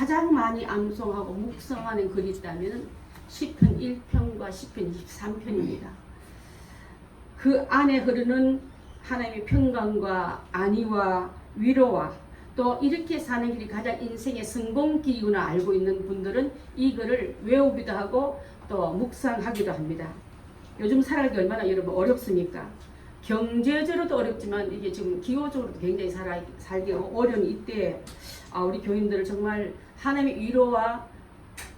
가장 많이 암송하고 묵상하는 글이 있다면 시편 1편과 시편 23편입니다. 그 안에 흐르는 하나님의 평강과 안위와 위로와 또 이렇게 사는 길이 가장 인생의 성공길이구나 알고 있는 분들은 이 글을 외우기도 하고 또 묵상하기도 합니다. 요즘 살아가기 얼마나 여러분 어렵습니까? 경제적으로도 어렵지만 이게 지금 기호적으로도 굉장히 살기 어려운 이때에 우리 교인들을 정말 하나님의 위로와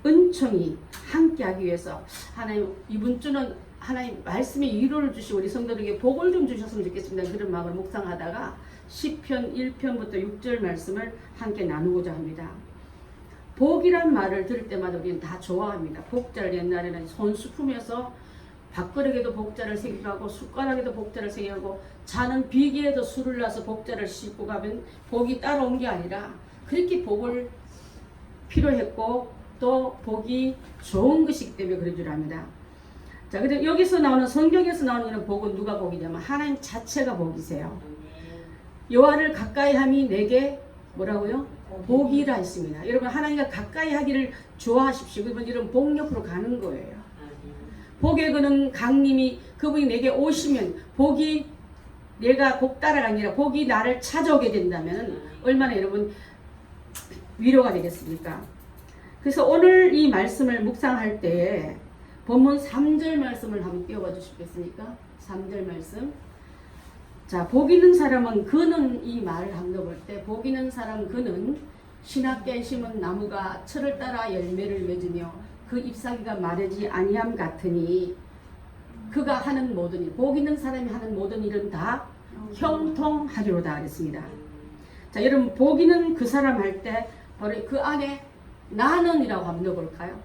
은총이 함께하기 위해서 하나님 이번 주는 하나님 말씀의 위로를 주시고 우리 성도들에게 복을 좀 주셨으면 좋겠습니다. 그런 마음으로 묵상하다가 시편 1편부터 6절 말씀을 함께 나누고자 합니다. 복이란 말을 들을 때마다 우리는 다 좋아합니다. 복자를 옛날에는 손수품에서 밥그릇에도 복자를 새기고 숟가락에도 복자를 새기고 자는 비계에도 술을 놔서 복자를 싣고 가면 복이 따라온 게 아니라 그렇게 복을 필요했고 또 복이 좋은 것이기 때문에 그런 줄 압니다. 자, 근데 여기서 나오는 성경에서 나오는 거는 복은 누가 복이냐면 하나님 자체가 복이세요. 여호와를 가까이 함이 내게 뭐라고요? 복이라 했습니다. 여러분 하나님과 가까이 하기를 좋아하십시오. 그러면 이런 복 옆으로 가는 거예요. 복의 그는 강림이 그분이 내게 오시면 복이 내가 복 따라가 아니라 복이 나를 찾아오게 된다면 얼마나 여러분 위로가 되겠습니까? 그래서 오늘 이 말씀을 묵상할 때 본문 3절 말씀을 한번 띄워봐 주시겠습니까? 3절 말씀. 자, 복 있는 사람은 그는 이 말을 한번 볼 때 복 있는 사람 그는 신학계에 심은 나무가 철을 따라 열매를 맺으며 그 잎사귀가 마르지 아니함 같으니 그가 하는 모든 일, 복 있는 사람이 하는 모든 일은 다 형통하리로다 그랬습니다. 자, 여러분 복 있는 그 사람 할 때 바로 그 안에 나는이라고 한번 넣어볼까요?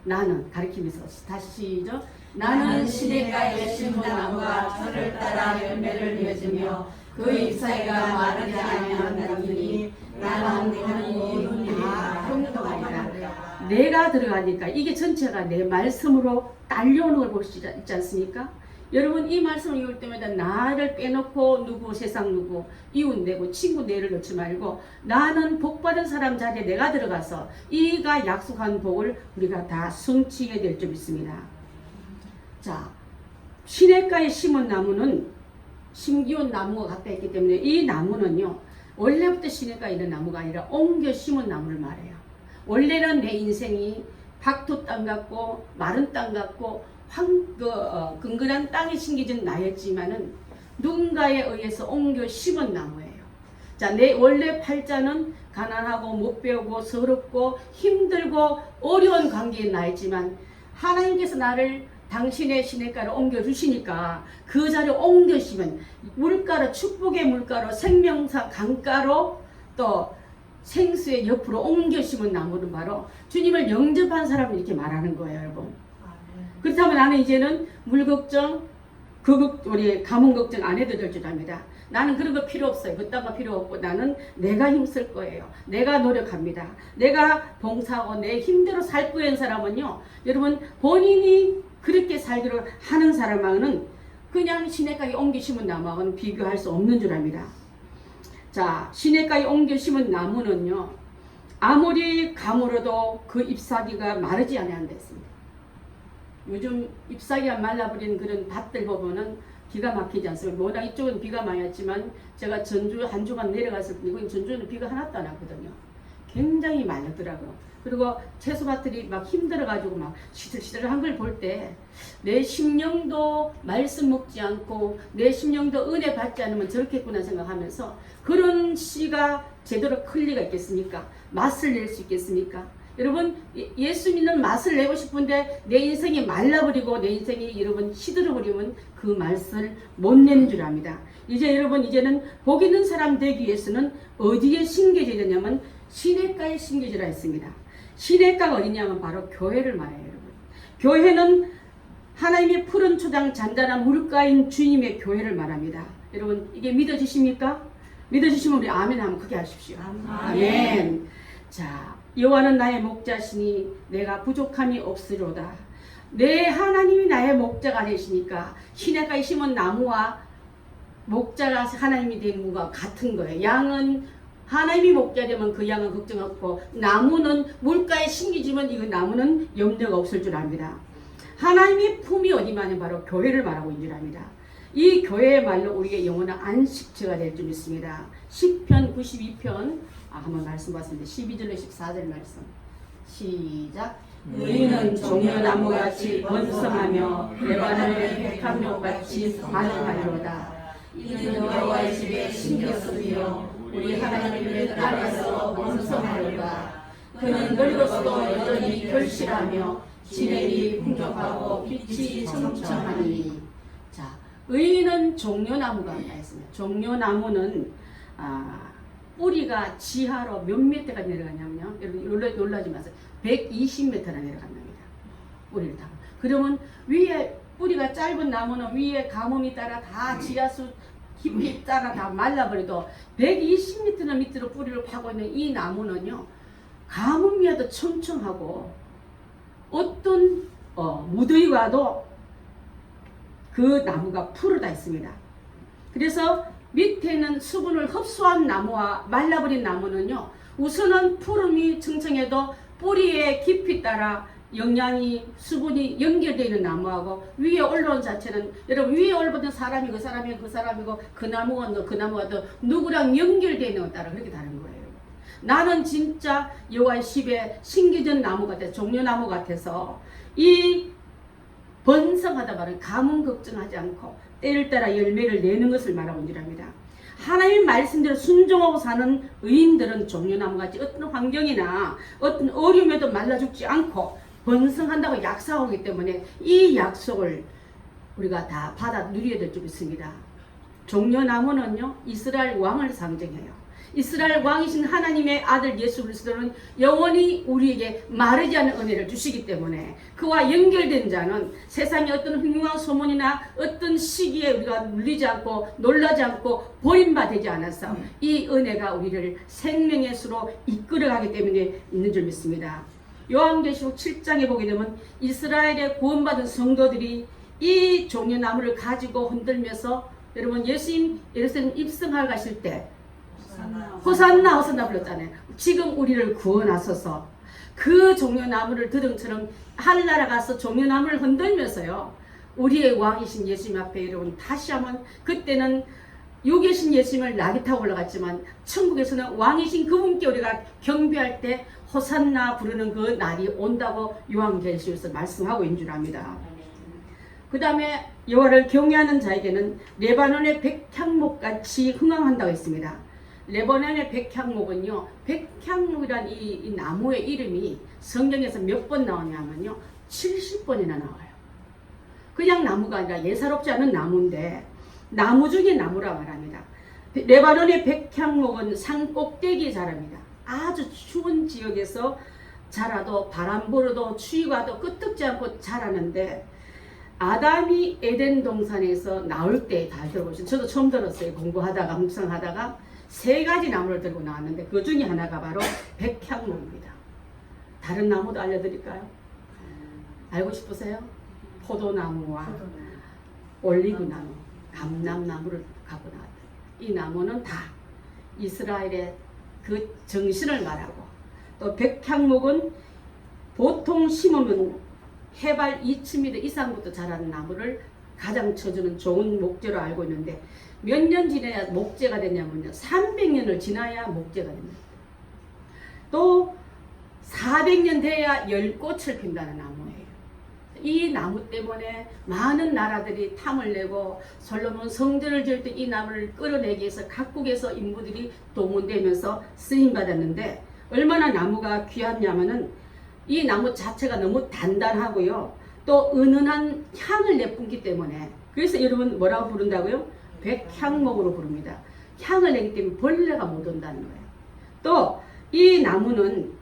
나는 가리키면서 다시 시죠. 나는 시냇가에 심은 나무가 철을 따라 열매를 맺으며 그 잎사귀가 마르지 아니하나니 나는 하는 모든 다 형통하리라. 내가 들어가니까 이게 전체가 내 말씀으로 딸려오는 걸 볼 수 있지 않습니까? 여러분 이 말씀을 읽을 때마다 나를 빼놓고 누구 세상 누구 이웃 내고 친구 내를 넣지 말고 나는 복받은 사람 자리에 내가 들어가서 이가 약속한 복을 우리가 다 성취하게 될 줄 믿습니다. 자, 시냇가에 심은 나무는 심기운 나무가 가까이 있기 때문에 이 나무는요 원래부터 시냇가에 있는 나무가 아니라 옮겨 심은 나무를 말해요. 원래는 내 인생이 박토 땅 같고 마른 땅 같고 근근한 땅에 심겨진 나였지만은 누군가에 의해서 옮겨 심은 나무예요. 자, 내 원래 팔자는 가난하고 못 배우고 서럽고 힘들고 어려운 관계에 나였지만 하나님께서 나를 당신의 시냇가로 옮겨 주시니까 그 자리에 옮겨 심은 물가로 축복의 물가로 생명사 강가로 또 생수의 옆으로 옮겨 심은 나무는 바로 주님을 영접한 사람을 이렇게 말하는 거예요, 여러분. 그렇다면 나는 이제는 물 걱정, 우리 가문 걱정 안 해도 될 줄 압니다. 나는 그런 거 필요 없어요. 그딴 거 필요 없고 나는 내가 힘쓸 거예요. 내가 노력합니다. 내가 봉사하고 내 힘대로 살 거인 사람은요. 여러분 본인이 그렇게 살기로 하는 사람하고는 그냥 시냇가에 옮겨 심은 나무하고는 비교할 수 없는 줄 압니다. 자, 시냇가에 옮겨 심은 나무는요. 아무리 가물어도 그 잎사귀가 마르지 않는다 했습니다. 요즘 잎사귀가 말라버린 그런 밭들 보면은 기가 막히지 않습니까? 워낙 이쪽은 비가 많이 왔지만 제가 전주 한 주간 내려갔을 때 이건 전주는 비가 하나도 안 왔거든요. 굉장히 말랐더라고요. 그리고 채소밭들이 막 힘들어가지고 막 시들시들한 걸 볼 때 내 심령도 말씀 먹지 않고 내 심령도 은혜 받지 않으면 저렇겠구나 생각하면서 그런 씨가 제대로 클 리가 있겠습니까? 맛을 낼 수 있겠습니까? 여러분 예수 믿는 맛을 내고 싶은데 내 인생이 말라버리고 내 인생이 여러분 시들어버리면 그 맛을 못 내는 줄 압니다. 이제 여러분 이제는 복 있는 사람 되기 위해서는 어디에 심겨져야 되냐면 시냇가에 심겨지라 했습니다. 시냇가가 어디냐면 바로 교회를 말해요, 여러분. 교회는 하나님의 푸른 초장 잔잔한 물가인 주님의 교회를 말합니다. 여러분 이게 믿어지십니까? 믿어지시면 우리 아멘 하면 크게 하십시오. 아멘. 자, 여호와는 나의 목자시니 내가 부족함이 없으로다. 내 하나님이 나의 목자가 되시니까 시냇가에 심은 나무와 목자가 하나님이 된 무가 같은 거예요. 양은 하나님이 목자 되면 그 양은 걱정 없고 나무는 물가에 심기지만 이거 나무는 염려가 없을 줄 압니다. 하나님의 품이 어디마냐 바로 교회를 말하고 있는 줄 압니다. 이 교회의 말로 우리의 영혼은 안식처가 될 줄 믿습니다. 시편 92편 한번 말씀 봤습니다. 12절로 14절 말씀 시작. 의인은 종려나무같이 번성하며 레바논의 백합목같이 반응하리로다. 이는 여호와의 집에 신겨 쓰며 우리 하나님의 뜰 안에서 번성하리로다. 그는 늙어서도 여전히 결실하며 진액이 풍족하고 빛이 청청하니. 자, 의인은 종려나무가 있습니다. 종려나무는 뿌리가 지하로 몇 미터가 내려가냐면요. 여러분 놀라지 마세요. 120m나 내려간답니다. 뿌리를 다. 그러면 위에 뿌리가 짧은 나무는 위에 가뭄이 따라 다 지하수 깊이 따라 다 말라버려도 120m나 밑으로 뿌리를 파고 있는 이 나무는요. 가뭄이라도 청청하고 어떤 무더위와도 그 나무가 푸르다 있습니다. 그래서 밑에는 수분을 흡수한 나무와 말라버린 나무는요. 우선은 푸름이 청청해도 뿌리의 깊이 따라 영양이 수분이 연결되어 있는 나무하고 위에 올라온 자체는 여러분 위에 올라온 사람이 그 사람이 그 사람이고 그 나무가 그 나무가 또 누구랑 연결되어 있는 것 따라 그렇게 다른 거예요. 나는 진짜 여호와의 집에 심겨진 나무 같아서 종려나무 같아서 이 번성하다 말은 가뭄 걱정하지 않고 때를 따라 열매를 내는 것을 말하고 있습니다. 하나님 말씀대로 순종하고 사는 의인들은 종려나무같이 어떤 환경이나 어떤 어려움에도 말라 죽지 않고 번성한다고 약속하기 때문에 이 약속을 우리가 다 받아 누려야 될 줄 믿습니다. 종려나무는요 이스라엘 왕을 상징해요. 이스라엘 왕이신 하나님의 아들 예수 그리스도는 영원히 우리에게 마르지 않는 은혜를 주시기 때문에 그와 연결된 자는 세상의 어떤 흉흉한 소문이나 어떤 시기에 우리가 눌리지 않고 놀라지 않고 버림받지 않아서 이 은혜가 우리를 생명의 수로 이끌어가기 때문에 있는 줄 믿습니다. 요한계시록 7장에 보게 되면 이스라엘의 구원받은 성도들이 이 종려나무를 가지고 흔들면서 여러분 예수님 예루살렘 입성하러 가실 때 호산나 호산나 불렀잖아요. 지금 우리를 구원하소서. 그 종려나무를 드등처럼 하늘나라 가서 종려나무를 흔들면서요 우리의 왕이신 예수님 앞에 여러분 다시 한번 그때는 육이신 예수님을 낙이 타고 올라갔지만 천국에서는 왕이신 그분께 우리가 경배할 때 호산나 부르는 그 날이 온다고 요한계시록에서 말씀하고 있는 줄 압니다. 그 다음에 여호와를 경외하는 자에게는 레바논의 백향목같이 흥황한다고 했습니다. 레바논의 백향목은요, 백향목이란 이 나무의 이름이 성경에서 몇 번 나오냐면요, 70번이나 나와요. 그냥 나무가 아니라 예사롭지 않은 나무인데 나무 중에 나무라 말합니다. 레바논의 백향목은 산 꼭대기에 자랍니다. 아주 추운 지역에서 자라도 바람 불어도 추위가도 끄떡지 않고 자라는데 아담이 에덴 동산에서 나올 때 다 들어보시죠. 저도 처음 들었어요. 공부하다가 묵상하다가 3가지 나무를 들고 나왔는데 그 중에 하나가 바로 백향목입니다. 다른 나무도 알려드릴까요? 알고 싶으세요? 포도나무와 올리브나무, 감람나무를 갖고 나왔다. 이 나무는 다 이스라엘의 그 정신을 말하고 또 백향목은 보통 심으면 해발 2000m 이상부터 자라는 나무를 가장 쳐주는 좋은 목재로 알고 있는데 몇 년 지나야 목재가 되냐면요 300년을 지나야 목재가 됩니다. 또 400년 돼야 열꽃을 핀다는 나무예요. 이 나무 때문에 많은 나라들이 탐을 내고 솔로몬 성전을 지을 때 이 나무를 끌어내기 위해서 각국에서 인부들이 동원되면서 쓰임받았는데 얼마나 나무가 귀하냐면은 이 나무 자체가 너무 단단하고요 또 은은한 향을 내뿜기 때문에 그래서 여러분 뭐라고 부른다고요? 백향목으로 부릅니다. 향을 내기 때문에 벌레가 못 온다는 거예요. 또 이 나무는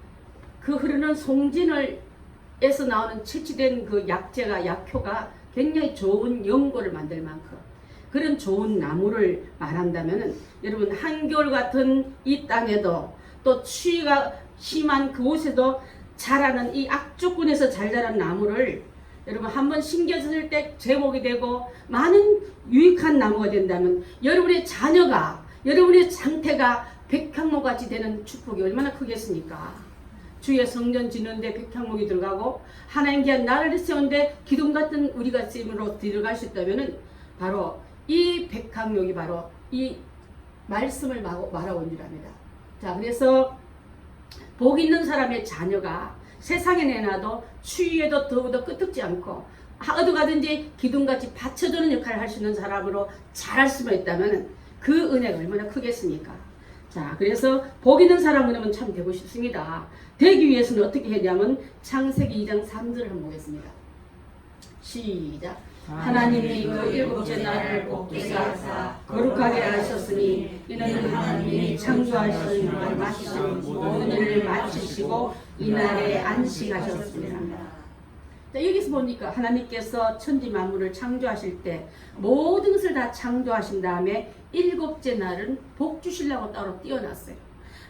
그 흐르는 송진을에서 나오는 채취된 그 약효가 굉장히 좋은 연고를 만들 만큼 그런 좋은 나무를 말한다면 여러분 한겨울 같은 이 땅에도 또 추위가 심한 그곳에도 자라는 이 악조건에서 잘 자란 나무를 여러분 한번 심겨졌을 때 제목이 되고 많은 유익한 나무가 된다면 여러분의 자녀가 여러분의 상태가 백향목 같이 되는 축복이 얼마나 크겠습니까? 주의 성전 짓는데 백향목이 들어가고 하나님 귀한 나라를 세우는데 기둥 같은 우리가 쓰임으로 들어갈 수 있다면은 바로 이 백향목이 바로 이 말씀을 말하온 줄 압니다. 자, 그래서 복 있는 사람의 자녀가 세상에 내놔도 추위에도 더워도 끄떡지 않고 어디 가든지 기둥같이 받쳐주는 역할을 할 수 있는 사람으로 자랄 수만 있다면 그 은혜가 얼마나 크겠습니까? 자, 그래서 복 있는 사람은 참 되고 싶습니다. 되기 위해서는 어떻게 했냐면 창세기 2장 3절을 한번 보겠습니다. 시작. 하나님이 그 일곱째 날을 복되게 하사 거룩하게 하셨으니 이는 하나님이 창조하신 걸 마치신 모든 일을 마치시고 이날에 안식하셨습니다. 자, 여기서 보니까 하나님께서 천지 만물을 창조하실 때 모든 것을 다 창조하신 다음에 일곱째 날은 복 주시려고 따로 띄워놨어요.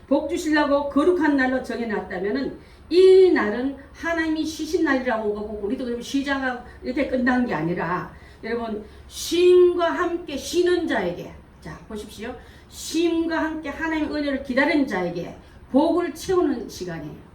복 주시려고 거룩한 날로 정해놨다면은 이 날은 하나님이 쉬신 날이라고 보고 우리도 그럼 쉬자가 이렇게 끝난 게 아니라 여러분 쉼과 함께 쉬는 자에게 자 보십시오. 쉼과 함께 하나님의 은혜를 기다리는 자에게 복을 채우는 시간이에요.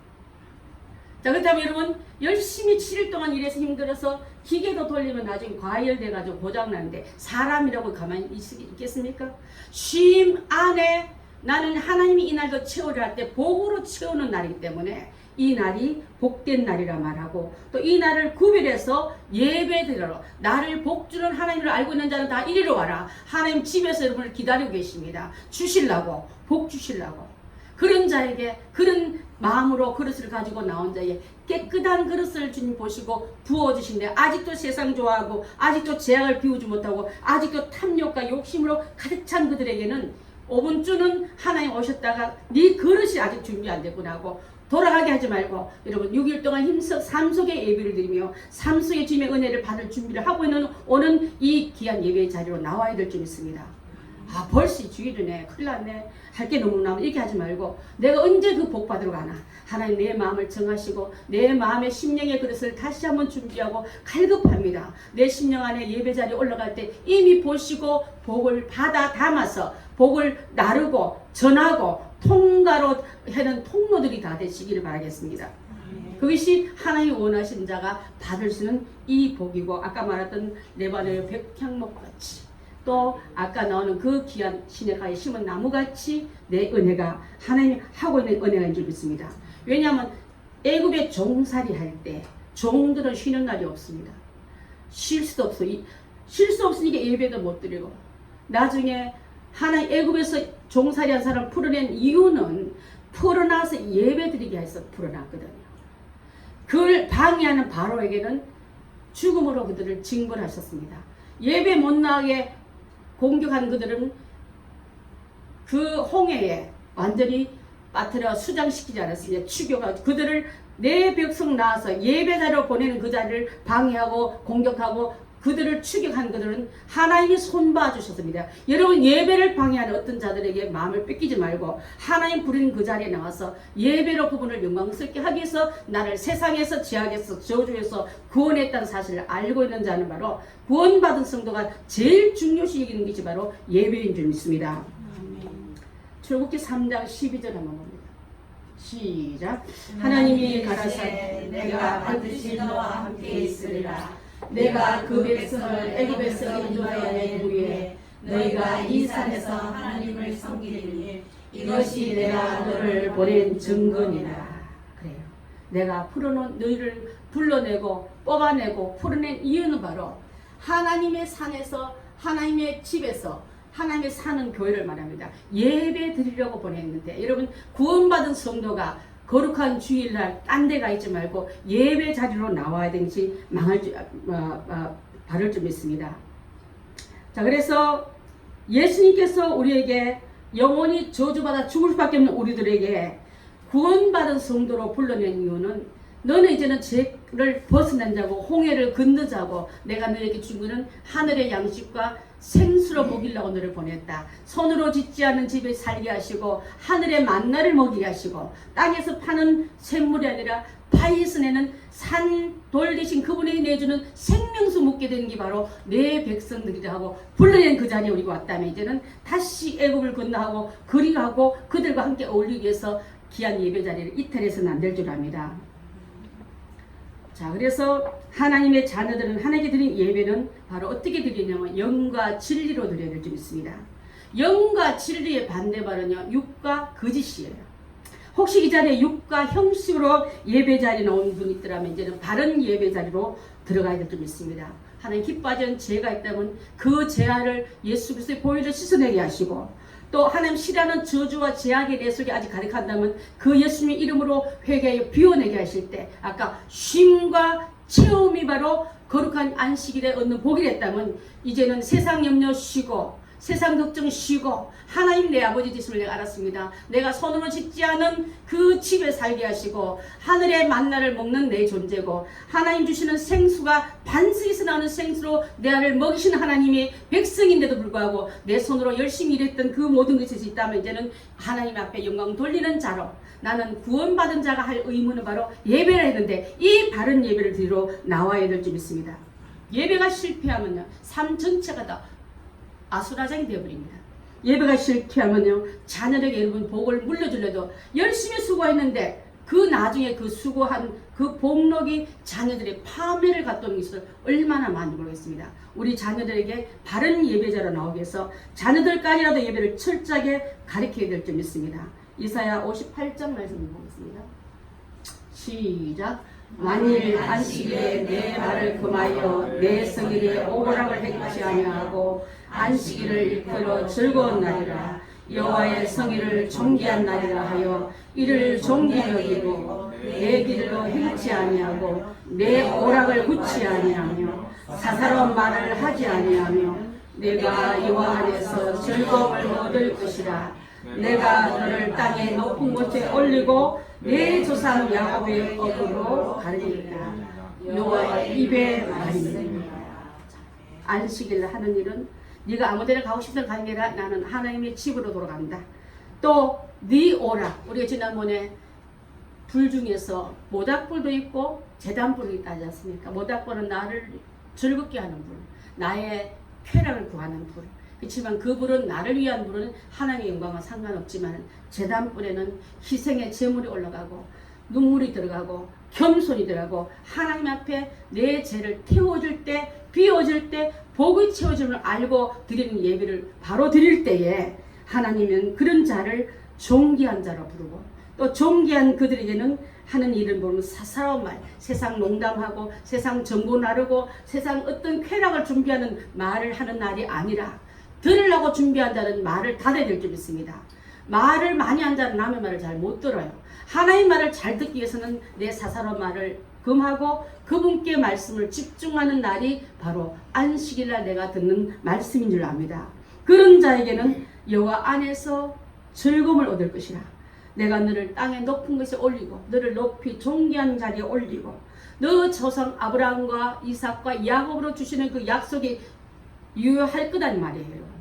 자, 그렇다면 여러분 열심히 7일 동안 일해서 힘들어서 기계도 돌리면 나중에 과열돼가지고 고장나는데 사람이라고 가만히 있겠습니까? 쉼 안에 나는 하나님이 이 날도 채우려 할 때 복으로 채우는 날이기 때문에 이 날이 복된 날이라 말하고 또 이 날을 구별해서 예배드리러 나를 복주는 하나님을 알고 있는 자는 다 이리로 와라. 하나님 집에서 여러분을 기다리고 계십니다. 주시려고 복 주시려고 그런 자에게 그런 마음으로 그릇을 가지고 나온 자에게 깨끗한 그릇을 주님 보시고 부어주신데 아직도 세상 좋아하고 아직도 제약을 비우지 못하고 아직도 탐욕과 욕심으로 가득 찬 그들에게는 5분 주는 하나님 오셨다가 네 그릇이 아직 준비 안 됐구나 하고 돌아가게 하지 말고 여러분 6일 동안 힘써 삶 속에 예배를 드리며 삶 속에 주님의 은혜를 받을 준비를 하고 있는 오는 이 귀한 예배의 자리로 나와야 될 줄 믿습니다. 아 벌써 주기 전에 큰일 났네 할 게 너무 나면 이렇게 하지 말고 내가 언제 그 복 받으러 가나 하나님 내 마음을 정하시고 내 마음의 심령의 그릇을 다시 한번 준비하고 갈급합니다. 내 심령 안에 예배 자리에 올라갈 때 이미 보시고 복을 받아 담아서 복을 나르고 전하고 통가로 하는 통로들이 다 되시기를 바라겠습니다. 그것이 하나님이 원하신 자가 받을 수 있는 이 복이고 아까 말했던 레바논의 백향목같이 또 아까 나오는 그 귀한 시내가에 심은 나무같이 내 은혜가 하나님이 하고 있는 은혜인 줄 믿습니다. 왜냐하면 애굽에 종살이 할 때 종들은 쉬는 날이 없습니다. 쉴 수도 없어. 쉴 수 없으니까 예배도 못 드리고 나중에 하나님 애굽에서 종살이 한 사람 풀어낸 이유는 풀어나서 예배 드리게 해서 풀어놨거든요. 그걸 방해하는 바로에게는 죽음으로 그들을 징벌하셨습니다. 예배 못 나가게 공격한 그들은 그 홍해에 완전히 빠뜨려 수장시키지 않았습니다. 추격하고 그들을 내 백성 나와서 예배자로 보내는 그 자리를 방해하고 공격하고 그들을 추격한 그들은 하나님이 손봐 주셨습니다. 여러분 예배를 방해하는 어떤 자들에게 마음을 뺏기지 말고 하나님 부르는 그 자리에 나와서 예배로 그분을 영광스럽게 하기 위해서 나를 세상에서 죄악에서 저주에서 구원했다는 사실을 알고 있는 자는 바로 구원받은 성도가 제일 중요시 여기는 것이 바로 예배인 줄 믿습니다. 출애굽기 3장 12절 한번 봅니다. 시작. 하나님이 가라사대 내가 반드시 너와 함께 있으리라. 내가 그 백성을 애굽에서 인도하여 낸 후에 너희가 이 산에서 하나님을 섬기리니 이것이 내가 너를 보낸 증거니라. 그래요. 내가 풀어놓은 너희를 불러내고 뽑아내고 풀어낸 이유는 바로 하나님의 산에서 하나님의 집에서 하나님의 사는 교회를 말합니다. 예배 드리려고 보냈는데 여러분 구원받은 성도가 거룩한 주일날 딴 데 가 있지 말고 예배 자리로 나와야 되는지 바를 줄 믿습니다. 자, 그래서 예수님께서 우리에게 영원히 저주받아 죽을 수밖에 없는 우리들에게 구원받은 성도로 불러낸 이유는 너는 이제는 죄를 벗어난 자고 홍해를 건너 자고 내가 너에게 준 것은 하늘의 양식과 생수로 먹이려고 너를 보냈다. 손으로 짓지 않은 집에 살게 하시고 하늘의 만나를 먹이게 하시고 땅에서 파는 생물이 아니라 바위에서 내는 산돌 대신 그분이 내주는 생명수 먹게 되는 게 바로 내 백성들이라 하고 불러낸 그 자리에 우리가 왔다면 이제는 다시 애굽을 건너하고 그리하고 그들과 함께 어울리기 위해서 귀한 예배 자리를 이탈해서는 안 될 줄 압니다. 자, 그래서 하나님의 자녀들은 하나님께 드린 예배는 바로 어떻게 드리냐면 영과 진리로 드려야 될 줄 있습니다. 영과 진리의 반대말은요, 육과 거짓이에요. 혹시 이 자리에 육과 형식으로 예배 자리에 나온 분이 있더라면 이제는 바른 예배 자리로 들어가야 될 줄 믿습니다. 하나님 기뻐하지 않은 죄가 있다면 그 죄를 예수 그리스도의 보혈로 씻어내게 하시고 또 하나님 싫어하는 저주와 제약의 내 속에 아직 가득한다면 그 예수님의 이름으로 회개하여 비워내게 하실 때 아까 쉼과 체험이 바로 거룩한 안식일에 얻는 복이 됐다면 이제는 세상 염려 쉬고 세상 걱정 쉬고 하나님 내 아버지 되심을 내가 알았습니다. 내가 손으로 짓지 않은 그 집에 살게 하시고 하늘의 만나를 먹는 내 존재고 하나님 주시는 생수가 반석에서 나오는 생수로 내 알을 먹이시는 하나님의 백성인데도 불구하고 내 손으로 열심히 일했던 그 모든 것이 있다면 이제는 하나님 앞에 영광 돌리는 자로 나는 구원받은 자가 할 의무는 바로 예배를 했는데 이 바른 예배를 드리러 나와야 될 줄 믿습니다. 예배가 실패하면요 삶 전체가 다 아수라장이 되어버립니다. 예배가 실패하면요 자녀에게 여러분 복을 물려주려도 열심히 수고했는데 그 나중에 그 수고한 그 복록이 자녀들의 파멸을 갖도록 있을 얼마나 많이 모르겠습니다. 우리 자녀들에게 바른 예배자로 나오기 위해서 자녀들까지라도 예배를 철저하게 가르쳐야 될 줄 믿습니다. 이사야 58장 말씀 보겠습니다. 시작. 만일 안식일에 내 말을 금하여 내 성일에 오라를 행치 아니하고 안식일을 일컬어 즐거운 날이라 여호와의 성일을 존귀한 날이라 하여 이를 존귀 여기고 내 길로 행치 아니하고 내 오락을 굳지 아니하며 사사로운 말을 하지 아니하며 내가 여호와 안에서 즐거움을 얻을 것이라. 내가 너를 땅의 높은 곳에 올리고 내 조상 야곱의 업으로 가리리라. 여호와의 입의 말입니다. 안식일 하는 일은 네가 아무데나 가고 싶은 가는 게 아니라 나는 하나님의 집으로 돌아간다. 또 네 오락, 우리가 지난번에 불 중에서 모닥불도 있고 제단불이 있지 않습니까? 모닥불은 나를 즐겁게 하는 불, 나의 쾌락을 구하는 불. 그렇지만 그 불은 나를 위한 불은 하나님의 영광과 상관없지만 제단불에는 희생의 제물이 올라가고 눈물이 들어가고 겸손이 들어가고 하나님 앞에 내 죄를 태워줄 때 비워줄 때 복이 채워줌을 알고 드리는 예배를 바로 드릴 때에 하나님은 그런 자를 존귀한 자로 부르고 또 존귀한 그들에게는 하는 일을 보면 사사로운 말, 세상 농담하고 세상 정보 나르고 세상 어떤 쾌락을 준비하는 말을 하는 날이 아니라 들으려고 준비한 자는 말을 닫아야 될 줄 믿습니다. 말을 많이 한 자는 남의 말을 잘 못 들어요. 하나님 말을 잘 듣기 위해서는 내 사사로운 말을 금하고 그분께 말씀을 집중하는 날이 바로 안식일날 내가 듣는 말씀인 줄 압니다. 그런 자에게는 여호와 안에서 즐거움을 얻을 것이라. 내가 너를 땅의 높은 곳에 올리고 너를 높이 존귀한 자리에 올리고 너 조상 아브라함과 이삭과 야곱으로 주시는 그 약속이 유효할 거란 말이에요.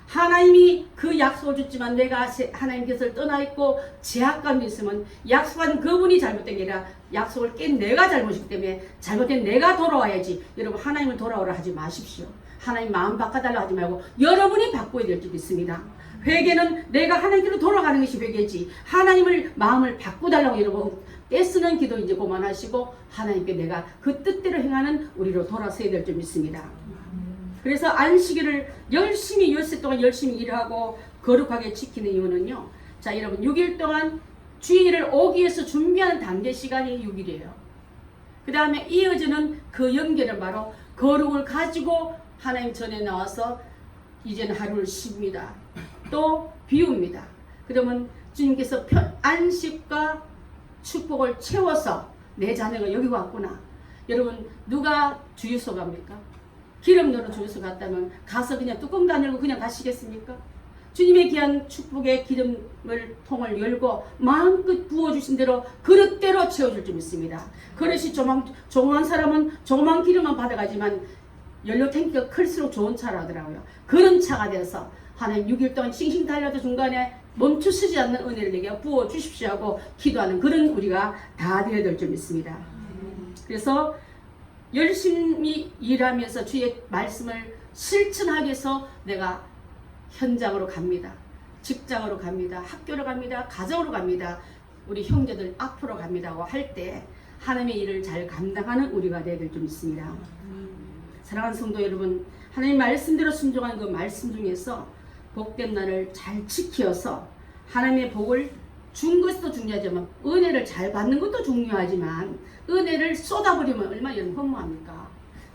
하나님이 그 약속을 줬지만 내가 하나님께서 떠나 있고 제약감이 있으면 약속한 그분이 잘못된 게 아니라 약속을 깬 내가 잘못이기 때문에 잘못된 내가 돌아와야지. 여러분 하나님을 돌아오라 하지 마십시오. 하나님 마음 바꿔달라고 하지 말고 여러분이 바꿔야 될 줄 있습니다. 회개는 내가 하나님께로 돌아가는 것이 회개지 하나님을 마음을 바꿔달라고 여러분 떼쓰는 기도 이제 그만하시고 하나님께 내가 그 뜻대로 행하는 우리로 돌아서야 될 줄 믿습니다. 그래서 안식일을 열심히 열세 동안 열심히 일하고 거룩하게 지키는 이유는요. 자 여러분 6일 동안 주일을 오기 위해서 준비하는 단계 시간이 6일이에요. 그 다음에 이어지는 그 연결은 바로 거룩을 가지고 하나님 전에 나와서 이제는 하루를 쉽니다. 또 비웁니다. 그러면 주님께서 안식과 축복을 채워서 내 자녀가 여기 왔구나. 여러분 누가 주유소 갑니까? 기름 넣으러 주유소 갔다면 가서 그냥 뚜껑도 안 열고 그냥 가시겠습니까? 주님의 귀한 축복의 기름을 통을 열고 마음껏 부어주신 대로 그릇대로 채워줄 줄 믿습니다. 그릇이 조그만 사람은 조그만 기름만 받아가지만 연료 탱크가 클수록 좋은 차라더라고요. 그런 차가 돼서 하나님 6일 동안 싱싱 달려도 중간에 멈추시지 않는 은혜를 내게 부어 주십시오 하고 기도하는 그런 우리가 다 되어야 될 줄 믿습니다. 그래서 열심히 일하면서 주의 말씀을 실천하기 위해서 내가 현장으로 갑니다. 직장으로 갑니다. 학교로 갑니다. 가정으로 갑니다. 우리 형제들 앞으로 갑니다 하고 할 때 하나님의 일을 잘 감당하는 우리가 되어야 될 줄 믿습니다. 사랑하는 성도 여러분, 하나님 말씀대로 순종하는 그 말씀 중에서 복된 날을 잘 지켜서 하나님의 복을 준 것도 중요하지만 은혜를 잘 받는 것도 중요하지만 은혜를 쏟아버리면 얼마나 여러분 허무합니까?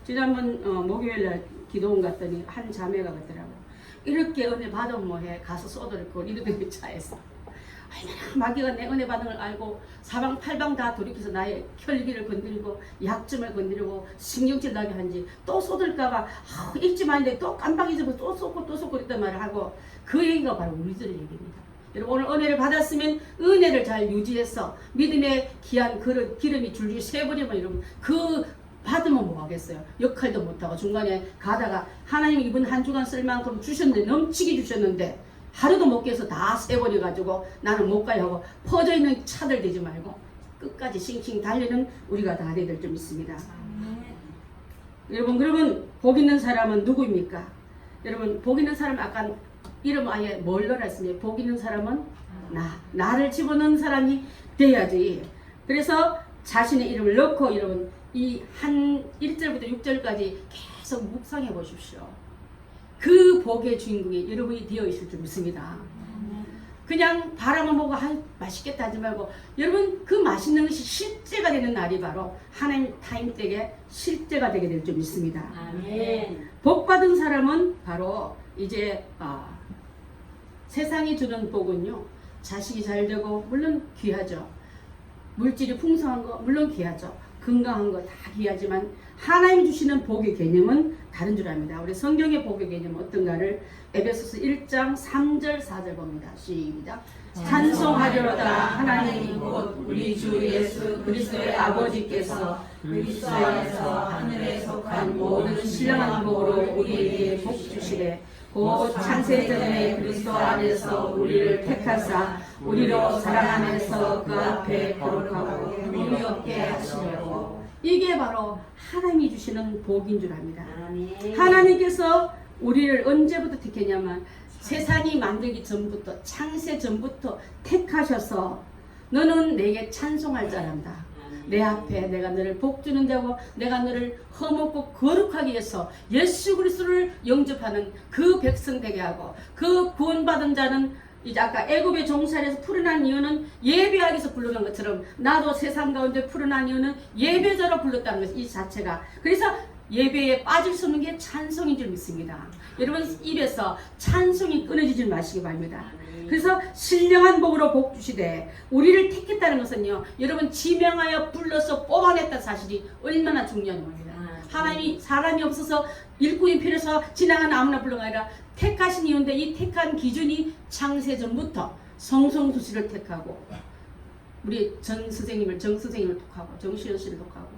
지난번 목요일날 기도원 갔더니 한 자매가 그러더라고. 이렇게 은혜 받으면 뭐해? 가서 쏟아놓고 이러더니 차에서 얼마나 마귀가 내 은혜 받은 걸 알고 사방팔방 다 돌이켜서 나의 혈기를 건드리고 약점을 건드리고 신경질 나게 한지 또 쏟을까봐 잊지 말는데 또 깜빡 잊으면 또 쏟고 그랬단 말을 하고 그 얘기가 바로 우리들 얘기입니다. 여러분 오늘 은혜를 받았으면 은혜를 잘 유지해서 믿음의 귀한 그릇 기름이 줄줄 새버리면 여러분 그 받으면 뭐 하겠어요. 역할도 못하고 중간에 가다가 하나님 이번 한 주간 쓸 만큼 주셨는데 넘치게 주셨는데 하루도 못 깨서 다 세버려가지고 나는 못 가요 하고 퍼져있는 차들 되지 말고 끝까지 싱싱 달리는 우리가 다 돼야 될 줄 믿습니다. 여러분 그러면 복 있는 사람은 누구입니까? 여러분 복 있는 사람 아까 이름 아예 뭘 넣으라 했습니다. 복 있는 사람은 나를 집어넣은 사람이 돼야지. 그래서 자신의 이름을 넣고 여러분 이 한 1절부터 6절까지 계속 묵상해 보십시오. 그 복의 주인공이 여러분이 되어 있을 줄 믿습니다. 그냥 바라만 보고 맛있겠다 하지 말고 여러분 그 맛있는 것이 실제가 되는 날이 바로 하나님 타임 때에 실제가 되게 될 줄 믿습니다. 아멘. 복 받은 사람은 바로 이제 세상이 주는 복은요 자식이 잘 되고 물론 귀하죠. 물질이 풍성한 거 물론 귀하죠. 건강한 거 다 귀하지만 하나님이 주시는 복의 개념은 다른 줄 압니다. 우리 성경의 복의 개념은 어떤가를 에베소서 1장 3절 4절 봅니다. 시작. 찬송하려다 하나님 곧 우리 주 예수 그리스도의 아버지께서 그리스도 안에서 하늘에 속한 모든 신령한 복으로 우리에게 복 주시되 곧 창세전에 그리스도 안에서 우리를 택하사 우리로 사랑 안에서 그 앞에 거룩하고 흠이 없게 하시려고. 이게 바로 하나님이 주시는 복인 줄 압니다. 하나님께서 우리를 언제부터 택했냐면 세상이 만들기 전부터 창세 전부터 택하셔서 너는 내게 찬송할 자란다. 내 앞에 내가 너를 복주는 자고 내가 너를 흠없고 거룩하게 해서 예수 그리스도를 영접하는 그 백성 되게 하고 그 구원받은 자는 이제 아까 애굽의 종살에서 풀어난 이유는 예배하기 위해서 부르는 것처럼 나도 세상 가운데 풀어난 이유는 예배자로 불렀다는 것 이 자체가. 그래서 예배에 빠질 수 없는 게 찬송인 줄 믿습니다. 여러분 입에서 찬송이 끊어지지 마시기 바랍니다. 그래서 신령한 복으로 복 주시되 우리를 택했다는 것은요 여러분 지명하여 불러서 뽑아냈다는 사실이 얼마나 중요한 겁니다. 하나님이 사람이 없어서 일꾼이 필요해서 지나가는 아무나 불러가 아니라 택하신 이유인데 이 택한 기준이 창세전부터 성성수씨를 택하고 우리 정 선생님을 택하고 정시현 씨를 택하고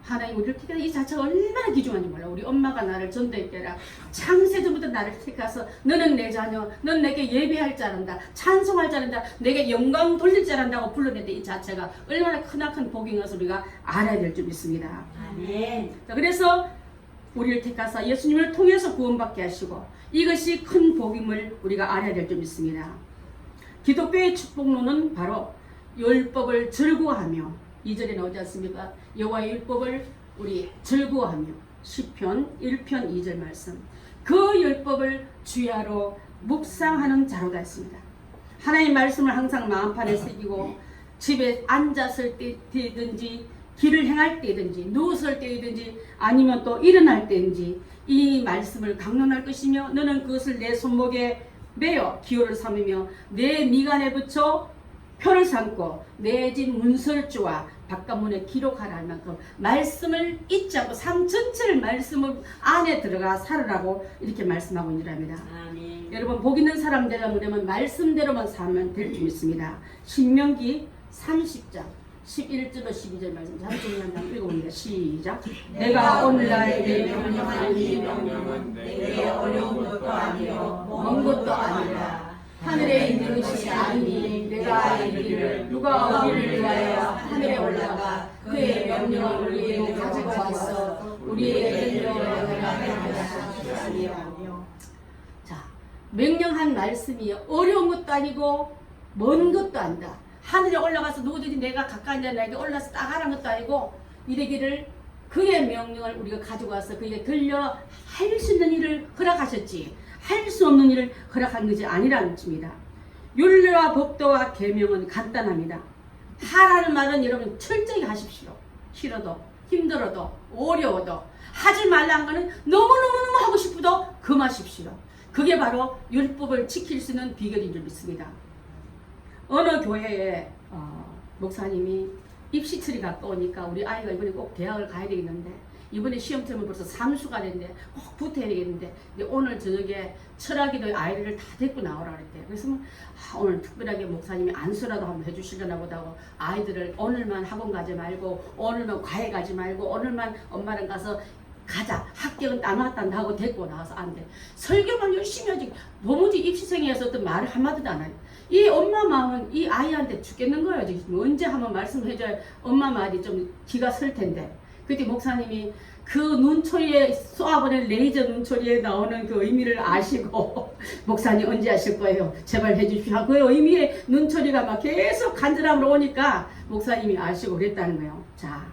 하나님 우리를 택하는 이 자체가 얼마나 귀중한지 몰라. 우리 엄마가 나를 전도했게 아니라 창세전부터 나를 택해서 너는 내 자녀, 넌 내게 예배할 자란다, 찬송할 자란다, 내게 영광 돌릴 자란다고 불러냈는데 이 자체가 얼마나 크나큰 복인 것을 우리가 알아야 될 줄 믿습니다. 아멘. 그래서 우리를 택하사 예수님을 통해서 구원받게 하시고 이것이 큰 복임을 우리가 알아야 될 줄 믿습니다. 기독교의 축복론은 바로 율법을 즐거워하며 2절에 나오지 않습니까? 여호와의 율법을 우리 즐거워하며 시편 1편 2절 말씀 그 율법을 주야로 묵상하는 자로다 했습니다. 하나님의 말씀을 항상 마음판에 새기고 집에 앉았을 때든지 길을 행할 때든지 누웠을 때든지 아니면 또 일어날 때든지 이 말씀을 강론할 것이며 너는 그것을 내 손목에 매어 기호를 삼으며 내 미간에 붙여 표를 삼고 내 집 문설주와 바깥문에 기록하라 할 만큼 말씀을 잊지 않고 삶 전체를 말씀 안에 들어가 살으라고 이렇게 말씀하고 있느랍니다. 여러분 복 있는 사람 되려면 말씀대로만 살면 될 줄 믿습니다. 신명기 30장 11절로 12절 말씀 잠시 한번 읽어봅니다. 시작. 내가 오늘날 내 명령한 이 명령은 내게 어려운 것도 아니요 먼 것도 아니라 하늘에 있는 것이 아니니 내가 이르기를 누가 우리를 위하여 하늘에 올라가 그의 명령을 우리에게 가지고 와서 우리에게 들려가게 하시리라며. 자, 명령한 말씀이 어려운 것도 아니고 먼 것도 아니다. 하늘에 올라가서 누구든지 내가 가까이 있는 나에게 올라서 따가라는 것도 아니고 이르기를 그의 명령을 우리가 가지고 와서 그에게 들려 할 수 있는 일을 허락하셨지 할 수 없는 일을 허락한 것이 아니라는 뜻입니다. 율례와 법도와 계명은 간단합니다. 하라는 말은 여러분 철저히 하십시오. 싫어도 힘들어도 어려워도 하지 말라는 것은 너무너무 하고 싶어도 금하십시오. 그게 바로 율법을 지킬 수 있는 비결인 줄 믿습니다. 어느 교회에 목사님이 입시철이 가까우니까 우리 아이가 이번에 꼭 대학을 가야 되겠는데 이번에 시험 term은 벌써 3수가 됐는데 꼭 붙어야 되겠는데 오늘 저녁에 철학기도의 아이를 다 데리고 나오라 그랬대요. 그래서 오늘 특별하게 목사님이 안수라도 한번 해주시려나 보다고 아이들을 오늘만 학원 가지 말고 오늘만 과외 가지 말고 오늘만 엄마랑 가서 가자 합격은 따놨단다 하고 데리고 나와서 안 돼. 설교만 열심히 하지 도무지 입시생에서 어떤 말을 한마디도 안 해요. 이 엄마 마음은 이 아이한테 죽겠는 거예요. 지금 언제 한번 말씀해줘야 엄마 말이 좀 기가 설 텐데. 그때 목사님이 그 눈초리에 쏘아보낸 레이저 눈초리에 나오는 그 의미를 아시고 목사님 언제 하실 거예요? 제발 해주십시오. 그 의미의 눈초리가 막 계속 간절함으로 오니까 목사님이 아시고 그랬다는 거예요. 자,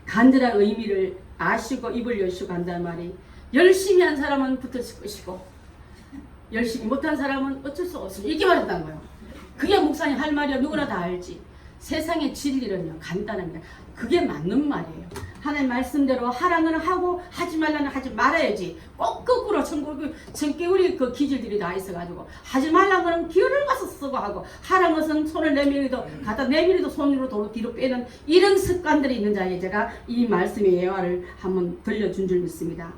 간절한 의미를 아시고 입을 여시고 한다는 말이 열심히 한 사람은 붙었을 것이고 열심히 못한 사람은 어쩔 수 없습니다. 이렇게 말했다는 거예요. 그게 목사님 할 말이야. 누구나 다 알지. 세상의 진리는요 간단합니다. 그게 맞는 말이에요. 하나님 말씀대로 하라는 하고 하지 말라는 하지 말아야지. 꼭 거꾸로 청개구리 그 기질들이 다 있어가지고 하지 말라는 거는 기어를 가서 쓰고 하고 하라는 것은 손을 내밀어도 갖다 내밀어도 손으로 뒤로 빼는 이런 습관들이 있는 자에게 제가 이 말씀의 예화를 한번 들려준 줄 믿습니다.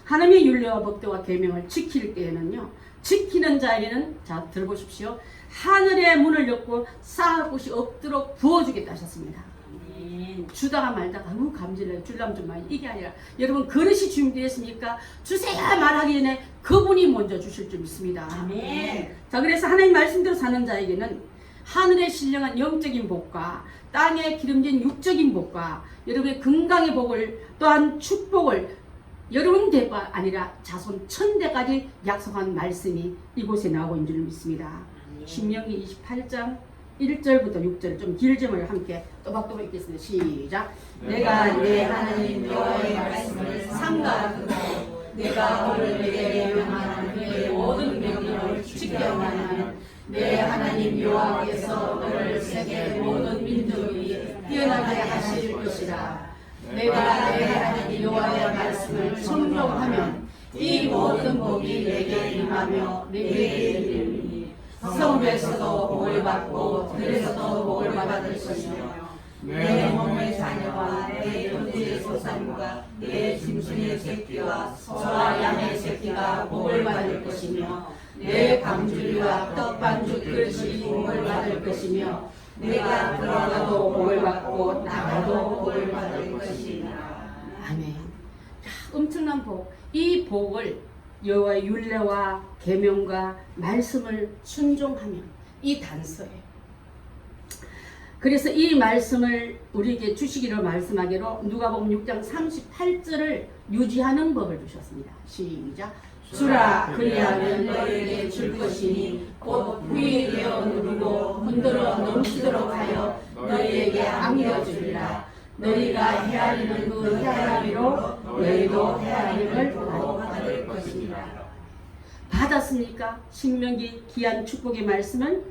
하나님의 율례와 법도와 계명을 지킬 때에는요 지키는 자에게는 자 들어보십시오. 하늘의 문을 엮고 쌓을 곳이 없도록 부어주겠다 하셨습니다. 주다가 말다가 너무 감질나요. 줄라면 좀 많이 이게 아니라 여러분 그릇이 준비되었습니까? 주세요 말하기 전에 그분이 먼저 주실 줄 믿습니다. 아멘. 자 그래서 하나님 말씀대로 사는 자에게는 하늘의 신령한 영적인 복과 땅에 기름진 육적인 복과 여러분의 건강의 복을 또한 축복을 여러분 대가 아니라 자손 천대까지 약속한 말씀이 이곳에 나오고 있는 줄 믿습니다. 신명기 28장 1절부터 6절 좀 길지만 함께 또박또박 읽겠습니다. 시작. 내가 내 하나님 여호와의 말씀을 삼가하고 내가 오늘 내게 명하는 그의 모든 명령을 지켜나가면 내 하나님 여호와께서 너를 세계 모든 민족이 뛰어나게 하실 것이라. 내가 내 하나님 여호와의 말씀을 순종하면 이 모든 복이 내게 임하며 내게 이르리니 성부에서도 복을 받고 들에서도 복을 받을 것이며 내 몸의 자녀와 내 견지의 소산과 내 짐승의 새끼와 소와 양의 새끼가 복을 받을 것이며 내 방주리와 떡반죽 그릇이 복을 받을 것이며 내가 들어가도 복을 받고 나가도 복을 받을 것이니라. 아멘. 엄청난 복. 이 복을 여호와의 율례와 계명과 말씀을 순종하면 이 단서예요. 그래서 이 말씀을 우리에게 주시기로 말씀하기로 누가복음 6장 38절을 유지하는 법을 주셨습니다. 시작. 주라 그리하면 너희에게 줄 것이니 곧 후에 되어 누르고 흔들어 넘치도록 하여 너희에게 안겨주리라. 너희가 헤아리는 그 헤아림으로 너희도 헤아림을 받을 것이니라. 받았습니까? 신명기 귀한 축복의 말씀은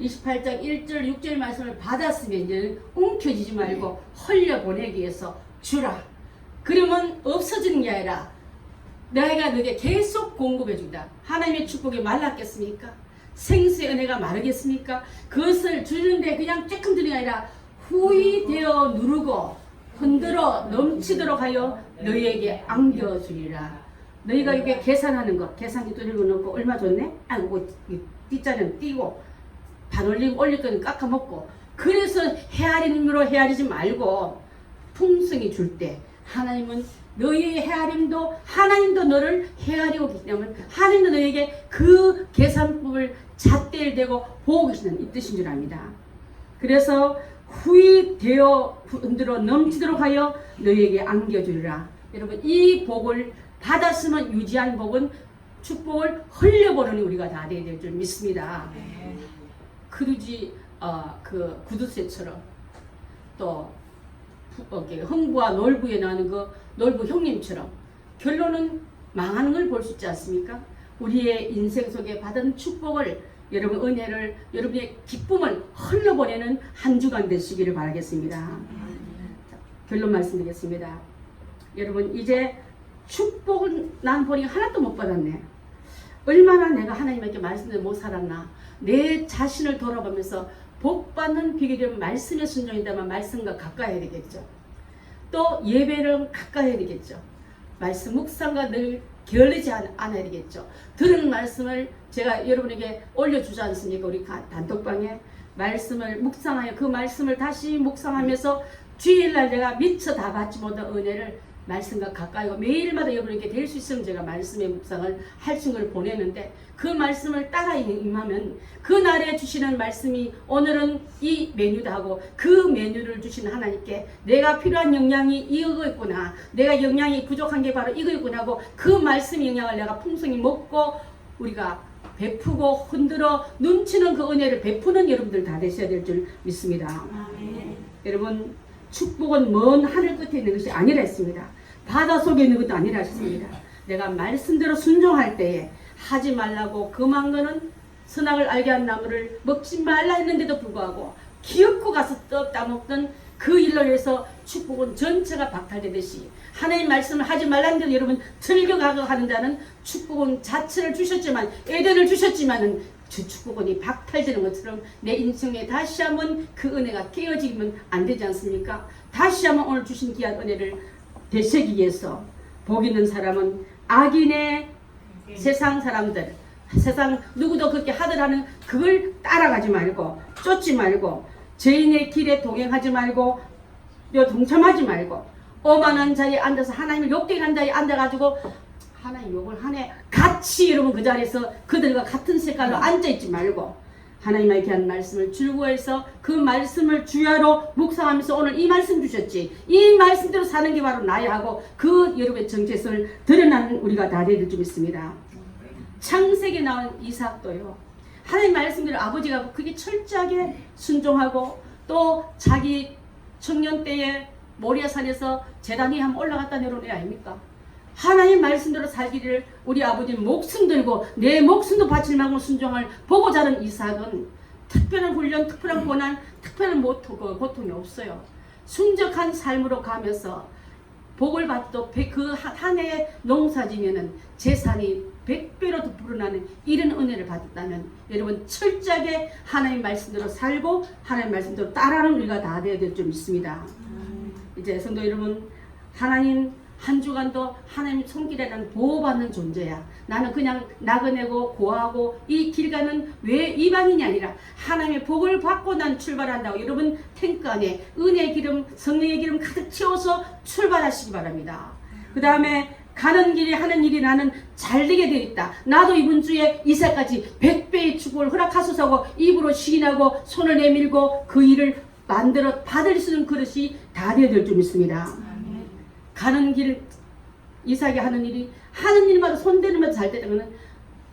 28장 1절 6절 말씀을 받았으면 이제 움켜쥐지 말고 흘려보내기 위해서 주라. 그러면 없어지는 게 아니라 내가 너에게 계속 공급해 준다. 하나님의 축복이 말랐겠습니까? 생수의 은혜가 마르겠습니까? 그것을 주는데 그냥 조금 드는 게 아니라 후히 되어 누르고 흔들어 넘치도록 하여 너희에게 안겨주리라. 너희가 이게 계산하는 것, 계산기 뚫리고 놓고 얼마 줬네? 아이고 뒷자리는 띄고 반 올리고 올릴 거는 깎아먹고 그래서 헤아림으로 헤아리지 말고 풍성히 줄 때 하나님은 너희의 헤아림도 하나님도 너를 헤아리고 계시기 때문에 하나님도 너에게 그 계산법을 잣대를 대고 보고 계시는 이 뜻인 줄 압니다. 그래서 후히 되어 흔들어 넘치도록 하여 너희에게 안겨주리라. 여러분 이 복을 받았으면 유지한 복은 축복을 흘려보려니 우리가 다 돼야 될 줄 믿습니다. 크루지 그 구두쇠처럼 또 흥부와 놀부에 나오는 그 놀부 형님처럼 결론은 망하는 걸 볼 수 있지 않습니까? 우리의 인생 속에 받은 축복을 여러분 은혜를 여러분의 기쁨을 흘려보내는 한 주간 되시기를 바라겠습니다. 자, 결론 말씀드리겠습니다. 여러분 이제 축복은 난 보니까 하나도 못 받았네. 얼마나 내가 하나님께 말씀대로 못 살았나. 내 자신을 돌아보면서 복 받는 비결은 말씀의 순종이다만 말씀과 가까이 해야 되겠죠. 또 예배를 가까이 해야 되겠죠. 말씀 묵상과 늘 게을리지 않아야 되겠죠. 들은 말씀을 제가 여러분에게 올려주지 않습니까? 우리 단톡방에 말씀을 묵상하여 그 말씀을 다시 묵상하면서 주일날 내가 미처 다 받지 못한 은혜를 말씀과 가까이고 매일마다 여러분에게 될 수 있으면 제가 말씀의 묵상을 할 친구를 보내는데 그 말씀을 따라 임하면 그날에 주시는 말씀이 오늘은 이 메뉴다 하고 그 메뉴를 주신 하나님께 내가 필요한 영양이 이거 있구나, 내가 영양이 부족한 게 바로 이거 있구나 하고 그 말씀 영양을 내가 풍성히 먹고 우리가 베푸고 흔들어 넘치는 그 은혜를 베푸는 여러분들 다 되셔야 될 줄 믿습니다. 여러분 축복은 먼 하늘 끝에 있는 것이 아니라 했습니다. 바다 속에 있는 것도 아니라 했습니다. 내가 말씀대로 순종할 때에 하지 말라고 금한 거는 선악을 알게 한 나무를 먹지 말라 했는데도 불구하고 기어코 가서 떡 따먹던 그 일로 해서 축복은 전체가 박탈되듯이 하나님 말씀을 하지 말라는데도 여러분 즐겨가고 하는 자는 축복은 자체를 주셨지만 에덴을 주셨지만은 주 축복은 박탈되는 것처럼 내 인생에 다시 한번 그 은혜가 깨어지면 안 되지 않습니까? 다시 한번 오늘 주신 귀한 은혜를 되새기기 위해서 복 있는 사람은 악인의 세상 사람들, 세상 누구도 그렇게 하더라는 그걸 따라가지 말고 쫓지 말고 죄인의 길에 동행하지 말고 동참하지 말고 오만한 자리에 앉아서 하나님을 욕되는 자리에 앉아가지고 하나님 욕을 하네 같이 여러분 그 자리에서 그들과 같은 색깔로 앉아있지 말고 하나님의 귀한 말씀을 즐거워해서 그 말씀을 주야로 묵상하면서 오늘 이 말씀 주셨지 이 말씀대로 사는 게 바로 나야 하고 그 여러분의 정체성을 드러나는 우리가 다 되될 줄 믿습니다. 창세기에 나온 이삭도요 하나님 말씀대로 아버지가 그게 철저하게 순종하고 또 자기 청년 때에 모리아산에서 제단이 한번 올라갔다 내려온 애 아닙니까? 하나님 말씀대로 살기를 우리 아버지는 목숨 들고 내 목숨도 바칠 만큼 순종을 보고 자란 이삭은 특별한 훈련, 특별한 고난, 특별한 고통이 없어요. 순적한 삶으로 가면서 복을 받도 그 한 해에 농사지면은 재산이 100배로 더 불어나는 이런 은혜를 받았다면 여러분 철저하게 하나님 말씀대로 살고 하나님 말씀대로 따라하는 우리가 다 되어야 될 줄 믿습니다. 이제 성도 여러분 하나님 한 주간도 하나님 손길에 난 보호받는 존재야. 나는 그냥 나그네고 고하고 이 길 가는 왜 이방인이 아니라 하나님의 복을 받고 난 출발한다고 여러분 탱크 안에 은혜의 기름 성령의 기름 가득 채워서 출발하시기 바랍니다. 그 다음에 가는 길에 하는 일이 나는 잘되게 되어 있다. 나도 이번 주에 이사까지 100배의 축복을 허락하소서 하고 입으로 시인하고 손을 내밀고 그 일을 만들어 받을 수 있는 그릇이 다 되어야 될 줄 믿습니다. 가는 길 이삭이 하는 일이 하는 일마다 손대는 마다 잘 되는 것은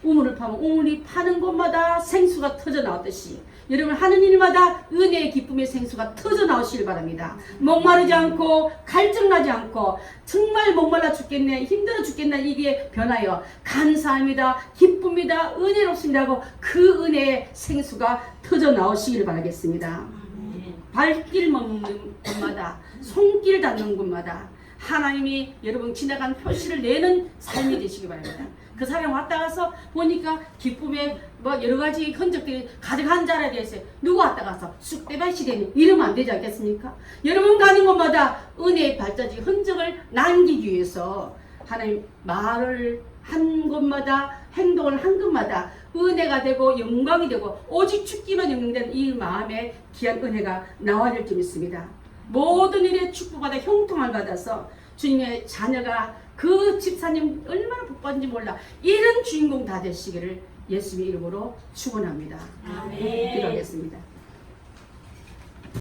우물을 파면 우물이 파는 곳마다 생수가 터져 나왔듯이 여러분 하는 일마다 은혜의 기쁨의 생수가 터져 나오시길 바랍니다. 목마르지 않고 갈증나지 않고 정말 목말라 죽겠네 힘들어 죽겠네 이게 변하여 감사합니다 기쁩니다 은혜롭습니다 하고 그 은혜의 생수가 터져 나오시길 바라겠습니다. 발길 먹는 곳마다 손길 닿는 곳마다 하나님이 여러분 지나간 표시를 내는 삶이 되시기 바랍니다. 그 사람 왔다 가서 보니까 기쁨의 뭐 여러 가지 흔적들이 가득한 자리에 대해서 누구 왔다 가서 쑥대밭 시대는 이러면 안 되지 않겠습니까? 여러분 가는 곳마다 은혜의 발자지 흔적을 남기기 위해서 하나님 말을 한 곳마다 행동을 한 것마다 은혜가 되고 영광이 되고 오직 죽기만 영영된 이 마음에 귀한 은혜가 나와야 될 줄 믿습니다. 모든 일에 축복받아 형통을 받아서 주님의 자녀가 그 집사님 얼마나 복받은지 몰라 이런 주인공 다 되시기를 예수의 이름으로 축원합니다. 아멘. 기도하겠습니다.